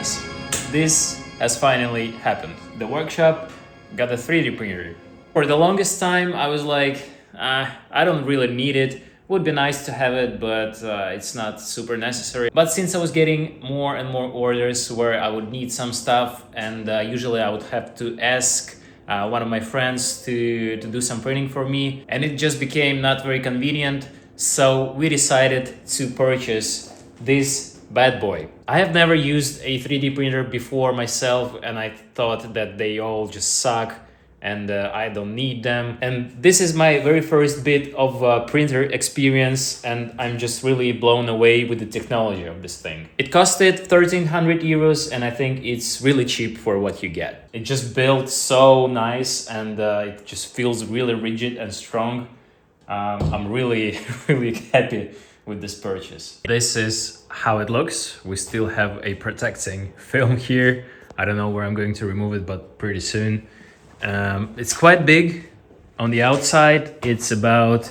Christmas, this has finally happened. The workshop got a 3D printer. For the longest time, I was like, I don't really need it. Would be nice to have it, but it's not super necessary. But since I was getting more and more orders where I would need some stuff, and usually I would have to ask one of my friends to do some printing for me, and it just became not very convenient. So we decided to purchase this bad boy. I have never used a 3D printer before myself, and I thought that they all just suck and I don't need them. And this is my very first bit of printer experience, and I'm just really blown away with the technology of this thing. It costed 1,300 euros, and I think it's really cheap for what you get. It just built so nice, and it just feels really rigid and strong. I'm really, really happy with this purchase. This is how it looks. We still have a protecting film here. I don't know where I'm going to remove it, but pretty soon. It's quite big. On the outside, it's about,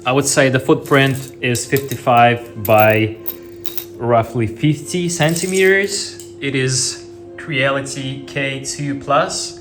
I would say the footprint is 55 by roughly 50 centimeters. It is Creality K2 Plus.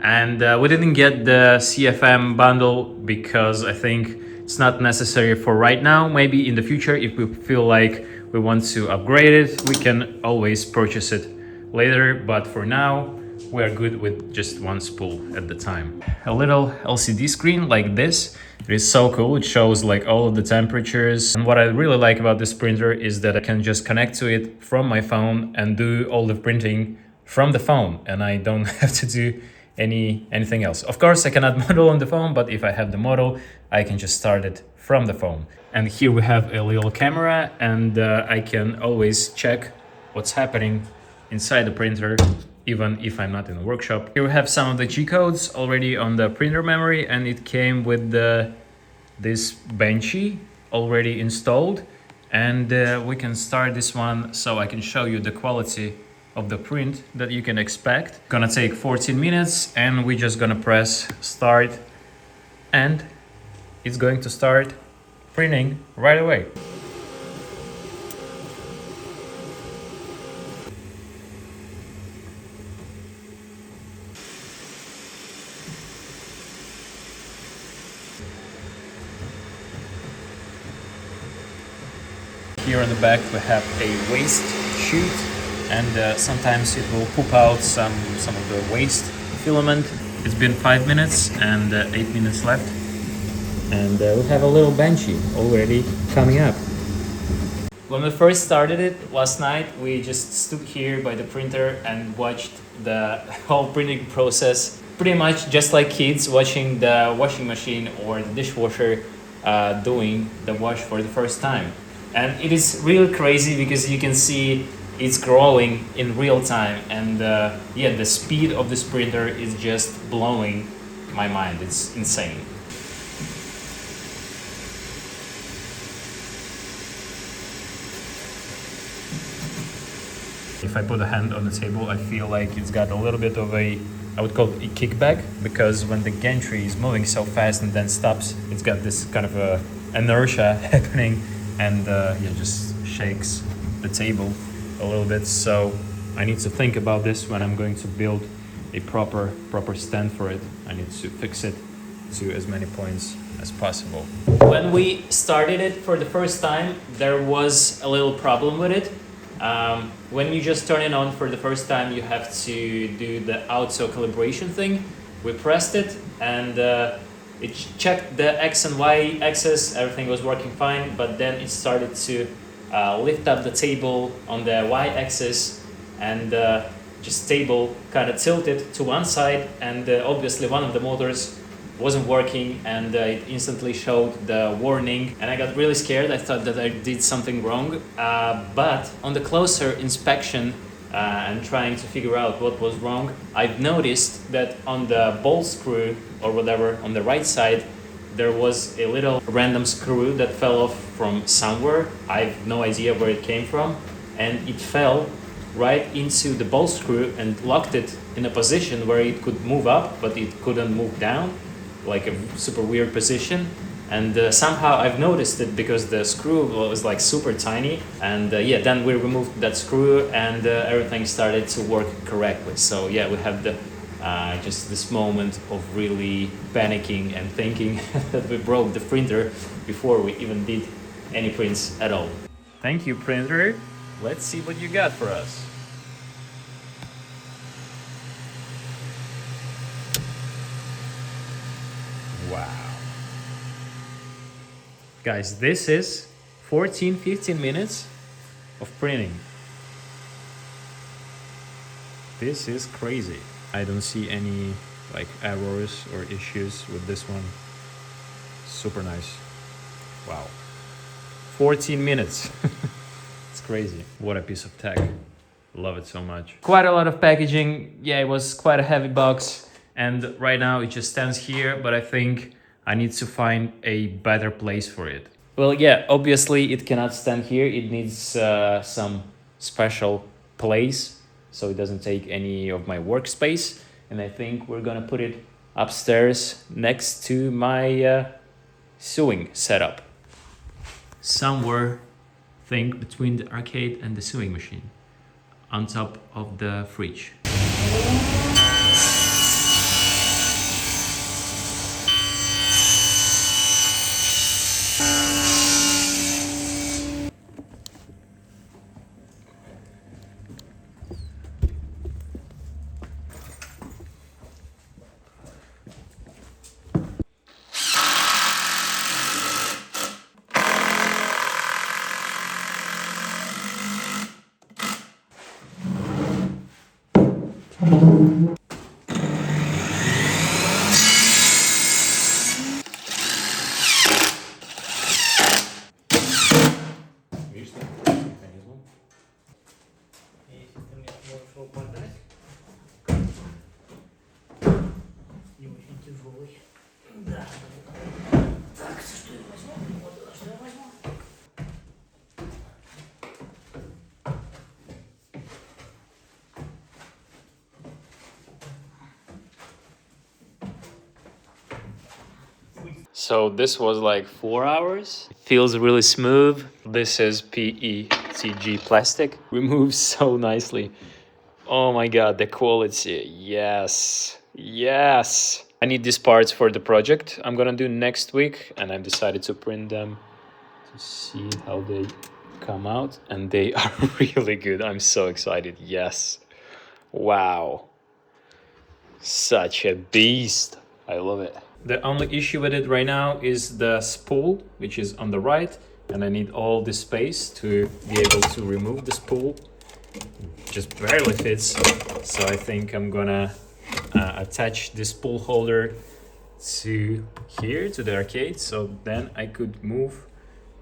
And we didn't get the CFM bundle because I think it's not necessary for right now. Maybe in the future, if we feel like we want to upgrade it, we can always purchase it later. But for now, we are good with just one spool at the time. A little LCD screen like this. It is so cool. It shows like all of the temperatures. And what I really like about this printer is that I can just connect to it from my phone and do all the printing from the phone. And I don't have to do anything else. Of course, I cannot model on the phone, but if I have the model, I can just start it from the phone. And here we have a little camera, and I can always check what's happening inside the printer, even if I'm not in a workshop. Here we have some of the G codes already on the printer memory, and it came with this Benchy already installed. And we can start this one so I can show you the quality of the print that you can expect. Gonna take 14 minutes, and we're just gonna press start, and it's going to start printing right away. Here on the back we have a waste chute, and sometimes it will poop out some of the waste filament. It's been 5 minutes and 8 minutes left, and we have a little benchy already coming up. When we first started it last night, we just stood here by the printer and watched the whole printing process, pretty much just like kids watching the washing machine or the dishwasher doing the wash for the first time. And it is really crazy because you can see it's growing in real time, and yeah, the speed of this printer is just blowing my mind. It's insane. If I put a hand on the table, I feel like it's got a little bit of a, I would call it a kickback, because when the gantry is moving so fast and then stops, it's got this kind of a inertia happening, and yeah, just shakes the table a little bit. So I need to think about this when I'm going to build a proper stand for it. I need to fix it to as many points as possible. When we started it for the first time, there was a little problem with it. When you just turn it on for the first time, you have to do the auto calibration thing. We pressed it, and it checked the X and Y axis, everything was working fine, but then it started to lift up the table on the Y axis, and just table kind of tilted to one side, and obviously one of the motors wasn't working, and it instantly showed the warning, and I got really scared. I thought that I did something wrong, but on the closer inspection and trying to figure out what was wrong, I've noticed that on the bolt screw or whatever on the right side, there was a little random screw that fell off from somewhere. I have no idea where it came from, and it fell right into the bolt screw and locked it in a position where it could move up, but it couldn't move down, like a super weird position. And somehow I've noticed it because the screw was like super tiny, and yeah, then we removed that screw and everything started to work correctly. So yeah, we have the just this moment of really panicking and thinking that we broke the printer before we even did any prints at all. Thank you, printer. Let's see what you got for us. Wow. Guys, this is 15 minutes of printing. This is crazy. I don't see any like errors or issues with this one. Super nice. Wow. 14 minutes. It's crazy. What a piece of tech. Love it so much. Quite a lot of packaging. Yeah, it was quite a heavy box. And right now it just stands here, but I think I need to find a better place for it. Well, yeah, obviously it cannot stand here. It needs some special place so it doesn't take any of my workspace. And I think we're gonna put it upstairs next to my sewing setup. Somewhere, think between the arcade and the sewing machine, on top of the fridge. So this was like 4 hours. It feels really smooth. This is PETG plastic. Removes so nicely. Oh my god, the quality. Yes. Yes. I need these parts for the project I'm gonna do next week, and I've decided to print them to see how they come out, and they are really good. I'm so excited. Yes. Wow. Such a beast. I love it. The only issue with it right now is the spool, which is on the right, and I need all the space to be able to remove the spool. Just barely fits, so I think I'm gonna attach this spool holder to here, to the arcade, so then I could move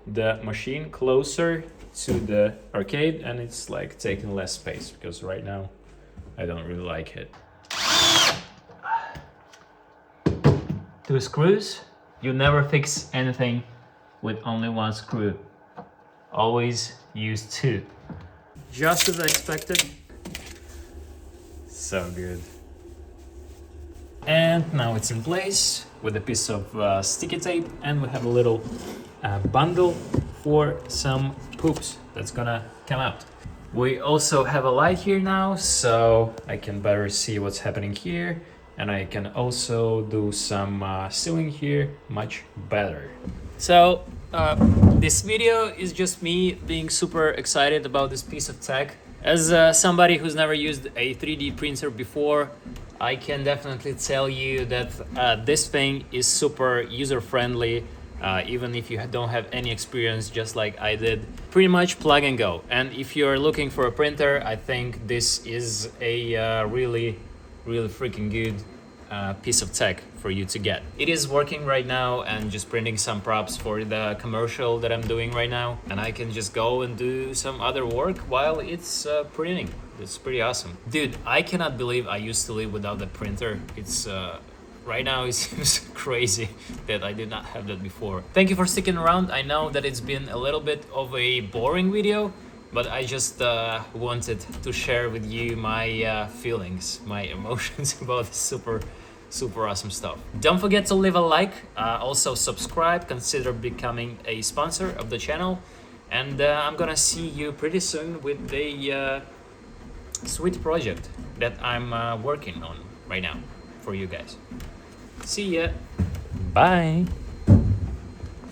the machine closer to the arcade, and it's like taking less space, because right now I don't really like it. 2 screws. You never fix anything with only 1 screw. Always use 2. Just as I expected. So good. And now it's in place with a piece of sticky tape, and we have a little bundle for some poops that's gonna come out. We also have a light here now, so I can better see what's happening here. And I can also do some sewing here much better. So this video is just me being super excited about this piece of tech. As somebody who's never used a 3D printer before, I can definitely tell you that this thing is super user-friendly. Even if you don't have any experience, just like I did, pretty much plug and go. And if you're looking for a printer, I think this is a really freaking good piece of tech for you to get. It is working right now and just printing some props for the commercial that I'm doing right now, and I can just go and do some other work while it's printing. It's pretty awesome. Dude, I cannot believe I used to live without the printer. It's right now it seems crazy that I did not have that before. Thank you for sticking around. I know that it's been a little bit of a boring video, but I just wanted to share with you my feelings, my emotions about this super Super awesome stuff. Don't forget to leave a like, also subscribe, consider becoming a sponsor of the channel, and I'm gonna see you pretty soon with a sweet project that I'm working on right now for you guys. See ya. Bye.